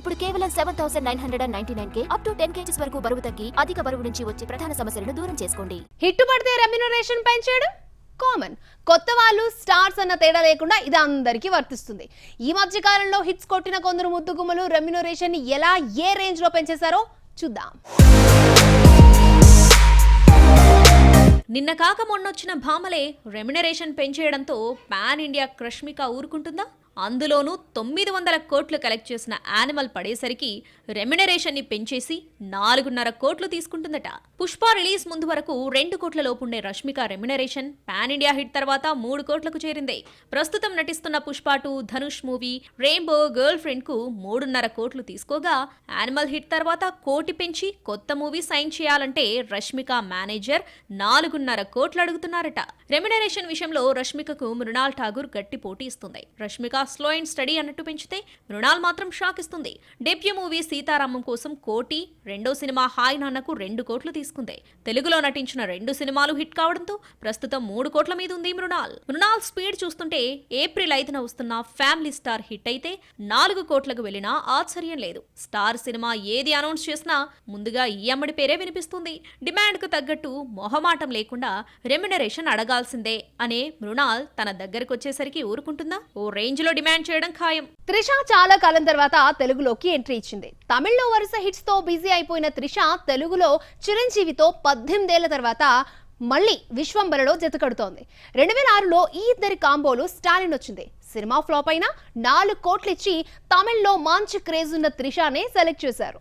ఇప్పుడు కేవలం 7,999K up to 10 kgs వరకు బరువు తగ్గి అధిక బరువు నుంచి వచ్చే ప్రధాన సమస్యలను దూరం చేసుకోండి. హిట్ పడితే రెమ్యునరేషన్ పెంచడం కామన్. కొత్త వాళ్ళు స్టార్స్ అన్న తేడా లేకుండా ఇది అందరికీ వర్తిస్తుంది. ఈ మధ్య కాలంలో హిట్స్ కొట్టిన కొందరు ముద్దుగుమ్మలు రెమ్యునరేషన్ ని ఎలా ఏ రేంజ్ లో పెంచేశారో చూద్దాం. నిన్న కాక మొన్నొచ్చిన భామలే రెమ్యునరేషన్ పెంచేయడంతో పాన్ ఇండియా రష్మిక ఊరుకుంటుందా? అందులోనూ 900 కోట్లు కలెక్ట్ చేసిన యానిమల్ పడేసరికి రెమ్యునరేషన్ ని పెంచేసి 4.5 కోట్లు తీసుకుంటుందట. పుష్ప రిలీజ్ ముందు వరకు 2 కోట్ల లోపుండే Rashmika remuneration pan India hit తర్వాత 3 కోట్లకు చేరింది. ప్రస్తుతం నటిస్తున్న Pushpa 2, Dhanush movie, rainbow, girl friend కు 3.5 కోట్లు తీసుకోగా యానిమల్ హిట్ తర్వాత కోటి పెంచి కొత్త మూవీ సైన్ చేయాలంటే రష్మిక మేనేజర్ 4.5 కోట్లు అడుగుతున్నారట. రెమ్యునరేషన్ విషయంలో రష్మికకు మృణాల్ ఠాగూర్ గట్టి పోటీ ఇస్తుంది. రష్మిక స్లో అండ్ స్టడీ అన్నట్టు పెంచితే మృణాల్ మాత్రం షాక్ ఇస్తుంది. డెబ్యూ మూవీ సీతారామం కోసం 1 కోటి, రెండో సినిమా హాయ్ నాన్నకు 2 కోట్లు తీసుకుంది. తెలుగులో నటించిన 2 సినిమాలు హిట్ కావడంతో ప్రస్తుతం 3 కోట్ల మీద ఉంది మృణాల్. మృణాల్ స్పీడ్ చూస్తుంటే ఏప్రిల్ 5న వస్తున్న ఫ్యామిలీ స్టార్ హిట్ అయితే 4 కోట్లకు వెళ్లినా ఆశ్చర్యం లేదు. స్టార్ సినిమా ఏది అనౌన్స్ చేసినా ముందుగా ఈ అమ్మడి పేరే వినిపిస్తుంది. డిమాండ్ కు తగ్గట్టు మొహమాటం లేకుండా రెమ్యునరేషన్ అడగాల్సిందే అనే మృణాల్ తన దగ్గరకు వచ్చేసరికి ఊరుకుంటుందా? ఓ రేంజ్ లో డిమాండ్ చేయడం ఖాయం. త్రిష చాలా కాలం తర్వాత తెలుగులోకి ఎంట్రీ ఇచ్చింది. తమిళ్లో వరుస హిట్స్ తో బిజీ అయిపోయిన త్రిష తెలుగులో చిరంజీవితో 18 ఏళ్ల తర్వాత మళ్ళీ విశ్వంబరలో జతకడుతోంది. 2006లో ఈ ఇద్దరి కాంబోలు స్టాలిన్ వచ్చింది. సినిమా ఫ్లాప్ అయినా 4 కోట్లు ఇచ్చి తమిళ్లో మంచి క్రేజ్ ఉన్న త్రిషానే సెలెక్ట్ చేశారు.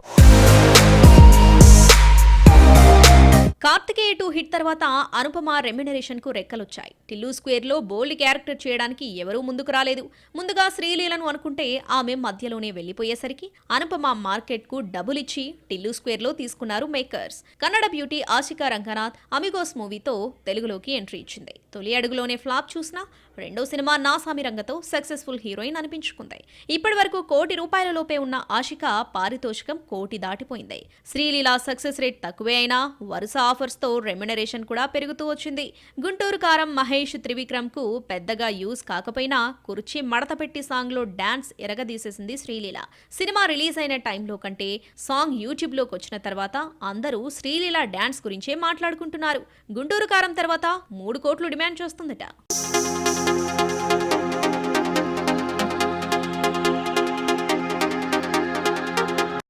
కార్తికేయ 2 హిట్ తర్వాత అనుపమ రెమ్యునరేషన్ కు రెక్కలొచ్చాయి. టిల్లు స్క్వేర్ లో బోల్డ్ క్యారెక్టర్ చేయడానికి ఎవరూ ముందుకు రాలేదు. ముందుగా శ్రీలీలను అనుకుంటే ఆమె మధ్యలోనే వెళ్లిపోయేసరికి అనుపమ మార్కెట్ కు డబుల్ ఇచ్చి టిల్లు స్క్వేర్ లో తీసుకున్నారు makers. Kannada beauty Ashika Ranganath Amigos మూవీతో తెలుగులోకి ఎంట్రీ ఇచ్చింది. తొలి అడుగులోనే ఫ్లాప్ చూసినా రెండో సినిమా నాసామి రంగతో సక్సెస్ఫుల్ హీరోయిన్ అనిపించుకుంది. ఇప్పటి వరకు 1 కోటి రూపాయల లోపే ఉన్న ఆశిక పారితోషికం 1 కోటి దాటిపోయింది. శ్రీలీల సక్సెస్ రేట్ తక్కువే అయినా వరుస ఆఫర్స్ తో రెమ్యునరేషన్ కూడా పెరుగుతూ వచ్చింది. గుంటూరు కారం మహేష్ త్రివిక్రమ్ కు పెద్దగా యూజ్ కాకపోయినా కుర్చీ మడత పెట్టి సాంగ్ లో డాన్స్ ఎరగదీసేసింది శ్రీలీల. సినిమా రిలీజ్ అయిన టైంలో కంటే సాంగ్ యూట్యూబ్ లోకి వచ్చిన తర్వాత అందరూ శ్రీలీల డాన్స్ గురించే మాట్లాడుకుంటున్నారు. గుంటూరు కారం తర్వాత 3 కోట్లు డిమాండ్ చేస్తుందట.